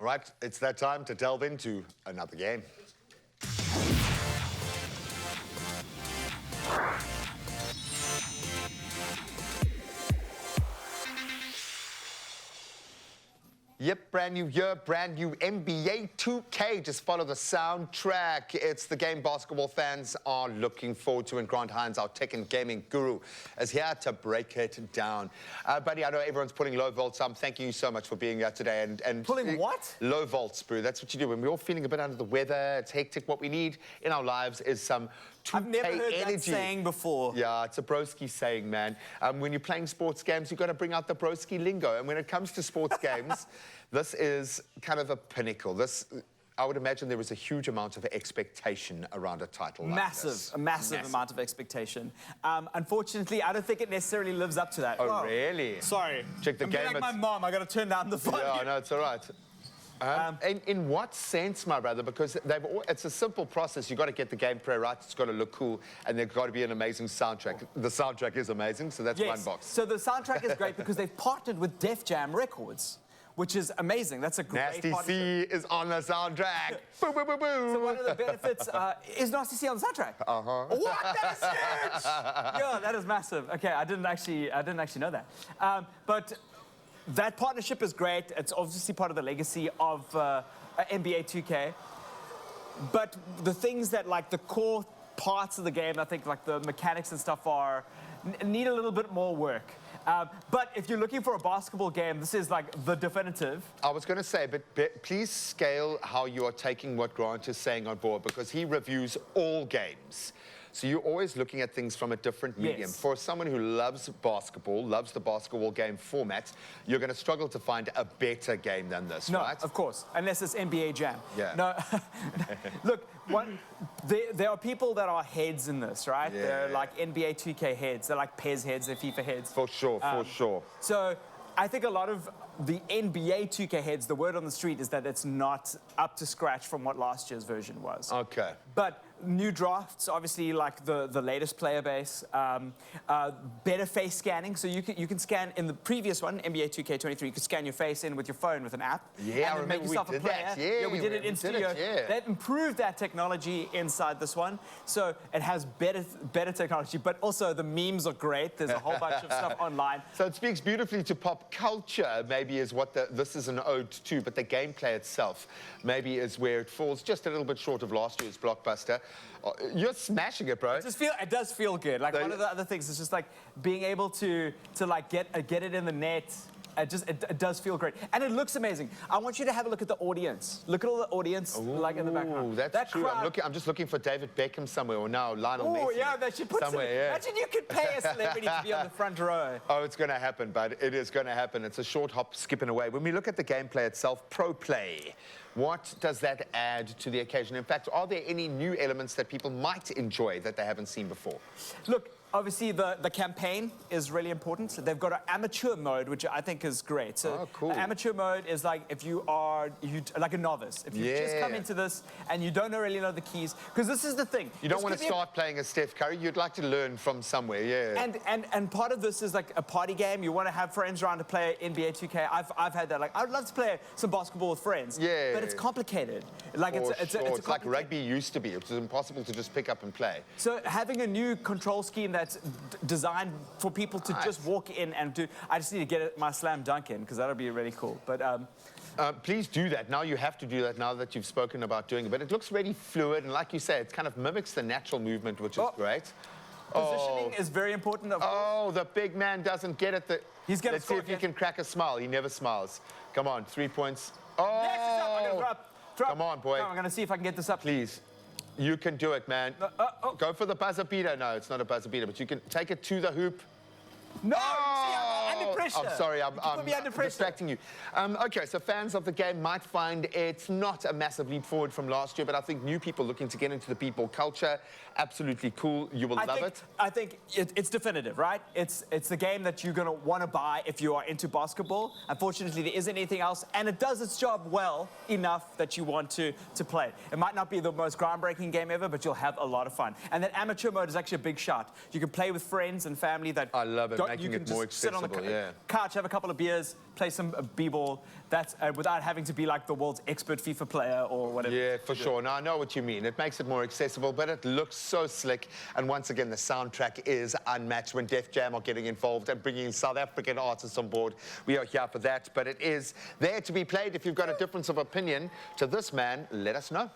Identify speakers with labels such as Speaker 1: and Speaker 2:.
Speaker 1: All right, it's that time to delve into another game. Yep, brand new year, brand new NBA 2K. Just follow the soundtrack. It's the game basketball fans are looking forward to, and Grant Hinds, our tech and gaming guru, is here to break it down. Buddy, I know everyone's putting low volts. I'm thanking you so much for being here today. And
Speaker 2: pulling what?
Speaker 1: Low volts, bro. That's what you do. When we're all feeling a bit under the weather, it's hectic. What we need in our lives is some 2K
Speaker 2: I've never heard
Speaker 1: energy.
Speaker 2: that saying before.
Speaker 1: Yeah, it's a broski saying, man. When you're playing sports games, you've got to bring out the broski lingo. And when it comes to sports games, this is kind of a pinnacle. I would imagine there was a huge amount of expectation around a title like this.
Speaker 2: A massive amount of expectation. Unfortunately, I don't think it necessarily lives up to that.
Speaker 1: Oh, really?
Speaker 2: Sorry.
Speaker 1: Check the
Speaker 2: I'm
Speaker 1: game.
Speaker 2: like my mom. I got to turn down the volume.
Speaker 1: Yeah, no, it's all right. In what sense, my brother? Because it's a simple process. You've got to get the gameplay right. It's got to look cool, and there's got to be an amazing soundtrack. The soundtrack is amazing, so that's one box.
Speaker 2: So the soundtrack is great because they've partnered with Def Jam Records, which is amazing. That's a great
Speaker 1: Nasty
Speaker 2: partnership.
Speaker 1: C is on the soundtrack. Boo, boo, boo, boo.
Speaker 2: So one of the benefits is Nasty C on the soundtrack. What? That is huge! Yeah, that is massive. Okay, I didn't actually know that. But that partnership is great. It's obviously part of the legacy of NBA 2K. But the things that, like, the core parts of the game, I think, like the mechanics and stuff, need a little bit more work. But if you're looking for a basketball game, this is like the definitive. I
Speaker 1: was going to say, but please scale how you are taking what Grant is saying on board, because he reviews all games. So you're always looking at things from a different medium.
Speaker 2: Yes.
Speaker 1: For someone who loves basketball, loves the basketball game format, you're going to struggle to find a better game than this, right?
Speaker 2: No, of course, unless it's NBA Jam.
Speaker 1: Yeah.
Speaker 2: No, look, there are people that are heads in this, right?
Speaker 1: Yeah.
Speaker 2: They're like NBA 2K heads. They're like PES heads. They're FIFA heads.
Speaker 1: For sure, for sure.
Speaker 2: So I think a lot of the NBA 2K heads, the word on the street is that it's not up to scratch from what last year's version was.
Speaker 1: Okay.
Speaker 2: But new drafts, obviously, like the latest player base, better face scanning. So you can scan in the previous one, NBA 2K23, you could scan your face in with your phone with an app.
Speaker 1: Yeah,
Speaker 2: and then make yourself a player.
Speaker 1: Yeah,
Speaker 2: we did it in studio. They've improved that technology inside this one. So it has better technology, but also the memes are great. There's a whole bunch of stuff online.
Speaker 1: So it speaks beautifully to pop culture, maybe is what this is an ode to, but the gameplay itself maybe is where it falls just a little bit short of last year's blockbuster. You're smashing it, bro.
Speaker 2: It does feel good. Like, one of the other things is just like being able to like get it in the net. It does feel great, and it looks amazing. I want you to have a look at the audience. Look at all the audience, like in the background.
Speaker 1: That's true. I'm just looking for David Beckham somewhere, or now Lionel Messi.
Speaker 2: Oh yeah, they should put somewhere. Yeah. Imagine you could pay a celebrity to be on the front row.
Speaker 1: Oh, it's going to happen, bud. It is going to happen. It's a short hop, skipping away. When we look at the gameplay itself, pro play. What does that add to the occasion? In fact, are there any new elements that people might enjoy that they haven't seen before?
Speaker 2: Look, obviously the campaign is really important. So they've got an amateur mode, which I think is great. So
Speaker 1: cool.
Speaker 2: Amateur mode is like if you are like a novice. If you just come into this and you don't really know the keys, because this is the thing.
Speaker 1: You don't want to start playing as Steph Curry. You'd like to learn from somewhere, yeah.
Speaker 2: And part of this is like a party game. You want to have friends around to play NBA 2K. I've had that. Like, I'd love to play some basketball with friends.
Speaker 1: Yeah.
Speaker 2: But it's complicated. Like
Speaker 1: it's like rugby used to be. It was impossible to just pick up and play.
Speaker 2: So having a new control scheme that's designed for people to just walk in and do. I just need to get my slam dunk in, because that'll be really cool. But
Speaker 1: please do that. Now you have to do that now that you've spoken about doing it. But it looks really fluid, and like you say, it kind of mimics the natural movement, which is great.
Speaker 2: Positioning is very important.
Speaker 1: The big man doesn't get it.
Speaker 2: He's going to
Speaker 1: Let's see if he can crack a smile. He never smiles. Come on, 3 points. Oh!
Speaker 2: Yes, I'm going to drop.
Speaker 1: Come on, boy.
Speaker 2: I'm going to see if I can get this up.
Speaker 1: Please. You can do it, man. Go for the buzzer beater. No, it's not a buzzer beater, but you can take it to the hoop.
Speaker 2: No, see, I'm under pressure.
Speaker 1: I'm sorry, I'm distracting you. Okay, so fans of the game might find it's not a massive leap forward from last year, but I think new people looking to get into the people culture, absolutely cool. You will love it.
Speaker 2: I think it's definitive, right? It's the game that you're going to want to buy if you are into basketball. Unfortunately, there isn't anything else, and it does its job well enough that you want to play it. It might not be the most groundbreaking game ever, but you'll have a lot of fun. And that amateur mode is actually a big shot. You can play with friends and family that
Speaker 1: I love it, making it more accessible.
Speaker 2: Sit on couch, have a couple of beers, play some b-ball. That's without having to be like the world's expert FIFA player or whatever.
Speaker 1: Yeah, for sure. Now, I know what you mean. It makes it more accessible, but it looks so slick. And once again, the soundtrack is unmatched when Def Jam are getting involved and bringing South African artists on board. We are here for that, but it is there to be played. If you've got a difference of opinion to this man, let us know.